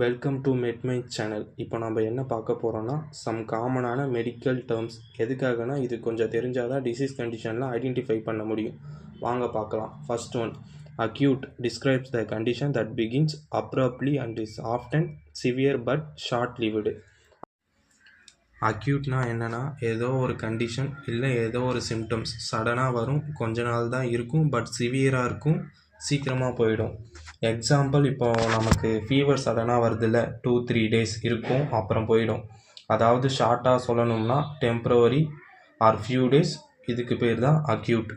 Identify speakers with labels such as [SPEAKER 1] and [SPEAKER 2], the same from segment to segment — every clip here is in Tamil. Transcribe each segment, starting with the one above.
[SPEAKER 1] Welcome to மெட்மை channel. இப்போ நம்ம என்ன பார்க்க போகிறோம்னா சம் காமனான மெடிக்கல் டேர்ம்ஸ். எதுக்காகனா இது கொஞ்சம் தெரிஞ்சால் தான் டிசீஸ் கண்டிஷன்லாம் ஐடென்டிஃபை பண்ண முடியும். வாங்க பார்க்கலாம். First one, acute describes the condition that begins abruptly and is often severe but short lived. அக்யூட்னா என்னென்னா ஏதோ ஒரு கண்டிஷன் இல்லை ஏதோ ஒரு சிம்டம்ஸ் சடனாக வரும், கொஞ்ச நாள் தான் இருக்கும், பட் சிவியராக இருக்கும், சீக்கிரமாக போயிடும். எக்ஸாம்பிள், இப்போ நமக்கு ஃபீவர் சடனாக வருதில்ல, 2-3 டேஸ் இருக்கும், அப்புறம் போயிடும். அதாவது ஷார்ட்டாக சொல்லணும்னா டெம்ப்ரவரி ஆர் ஃபியூ டேஸ், இதுக்கு பேர் தான் அக்யூட்.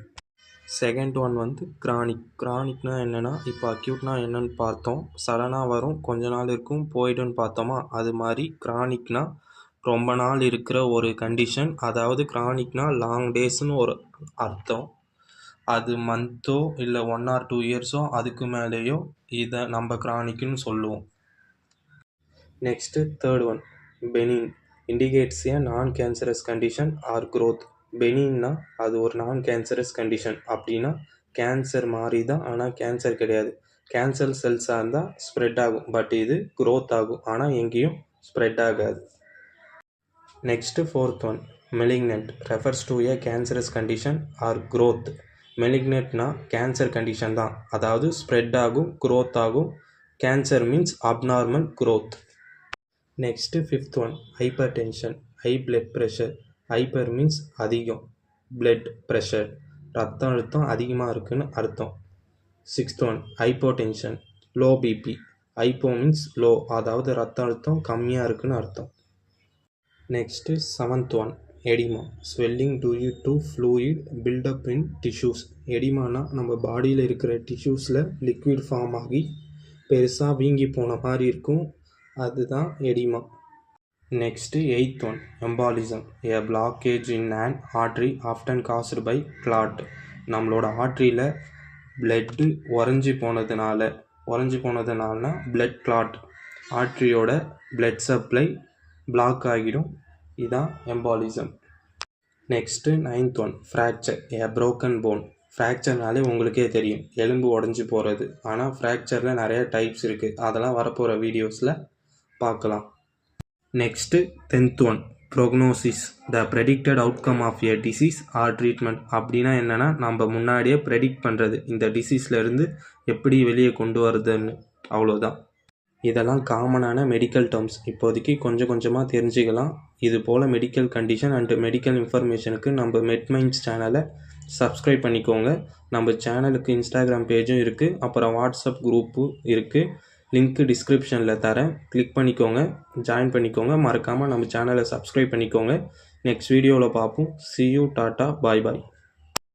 [SPEAKER 1] செகண்ட் ஒன் வந்து கிரானிக். கிரானிக்னா என்னென்னா, இப்போ அக்யூட்னா என்னென்னு பார்த்தோம், சடனாக வரும், கொஞ்ச நாள் இருக்கும், போய்டும்னு பார்த்தோமா, அது மாதிரி கிரானிக்னா ரொம்ப நாள் இருக்கிற ஒரு கண்டிஷன். அதாவது கிரானிக்னா லாங் டேஸ்னு ஒரு அர்த்தம். அது மந்த்தோ இல்லை 1 or 2 இயர்ஸோ அதுக்கு மேலேயோ இதை நம்ம கிரானிக்னு சொல்லுவோம். Next third one, benign. Indicates a non cancerous condition or growth. பெனின்னா அது ஒரு நான் கேன்சரஸ் கண்டிஷன். அப்படின்னா கேன்சர் மாதிரி தான், ஆனால் கேன்சர் கிடையாது. கேன்சர் செல்ஸாக இருந்தால் ஸ்ப்ரெட் ஆகும், பட் இது க்ரோத் ஆகும், ஆனால் எங்கேயும் ஸ்ப்ரெட் ஆகாது. Next fourth one, malignant. Refers to a cancerous condition or growth. மெலிக்னட்னா கேன்சர் கண்டிஷன் தான், அதாவது ஸ்ப்ரெட் ஆகும், க்ரோத் ஆகும். Cancer means abnormal growth. Next fifth one, hypertension, high blood pressure. Hyper means அதிகம், பிளட் ப்ரெஷர் ரத்த அழுத்தம் அதிகமாக இருக்குன்னு அர்த்தம். Sixth one, hypotension, low BP. Hypo means low, அதாவது ரத்த அழுத்தம் கம்மியாக இருக்குன்னு அர்த்தம். Next seventh one, oedema. Swelling due to fluid build up in tissues. எடிமானா நம்ம பாடியில் இருக்கிற டிஷ்யூஸில் லிக்விட் ஃபார்ம் ஆகி பெருசாக வீங்கி போன மாதிரி இருக்கும், அதுதான் oedema. Next eighth one, embolism. A blockage in an artery often caused by clot. நம்மளோட ஆர்ட்ரியில் பிளட்டு உறைஞ்சி போனதுனால பிளட் கிளாட், ஆர்ட்ரியோட பிளட் சப்ளை பிளாக் ஆகிடும், இதுதான் embolism. Next ninth one, fracture. A broken bone. ஃப்ராக்சர்னாலே உங்களுக்கே தெரியும், எலும்பு உடஞ்சி போகிறது. ஆனால் ஃப்ராக்சரில் நிறைய டைப்ஸ் இருக்குது, அதெல்லாம் வரப்போகிற வீடியோஸில் பார்க்கலாம். Next tenth one, prognosis. The predicted outcome of a disease or treatment. அப்படின்னா என்னென்னா நம்ம முன்னாடியே ப்ரெடிக்ட் பண்ணுறது, இந்த டிசீஸ்லேருந்து எப்படி வெளியே கொண்டு வருதுன்னு, அவ்வளோதான். இதெல்லாம் காமனான மெடிக்கல் டேர்ம்ஸ். இப்போதைக்கு கொஞ்சம் கொஞ்சமாக தெரிஞ்சுக்கலாம். இது போல் மெடிக்கல் கண்டிஷன் அண்டு மெடிக்கல் இன்ஃபர்மேஷனுக்கு நம்ம மெட்மைண்ட்ஸ் சேனலை சப்ஸ்கிரைப் பண்ணிக்கோங்க. நம்ம சேனலுக்கு இன்ஸ்டாகிராம் பேஜும் இருக்குது, அப்புறம் வாட்ஸ்அப் குரூப்பும் இருக்குது. லிங்க்கு டிஸ்கிரிப்ஷனில் தரேன், கிளிக் பண்ணிக்கோங்க, ஜாயின் பண்ணிக்கோங்க. மறக்காமல் நம்ம சேனலை சப்ஸ்கிரைப் பண்ணிக்கோங்க. நெக்ஸ்ட் வீடியோவில் பார்ப்போம். see you, tata, bye bye.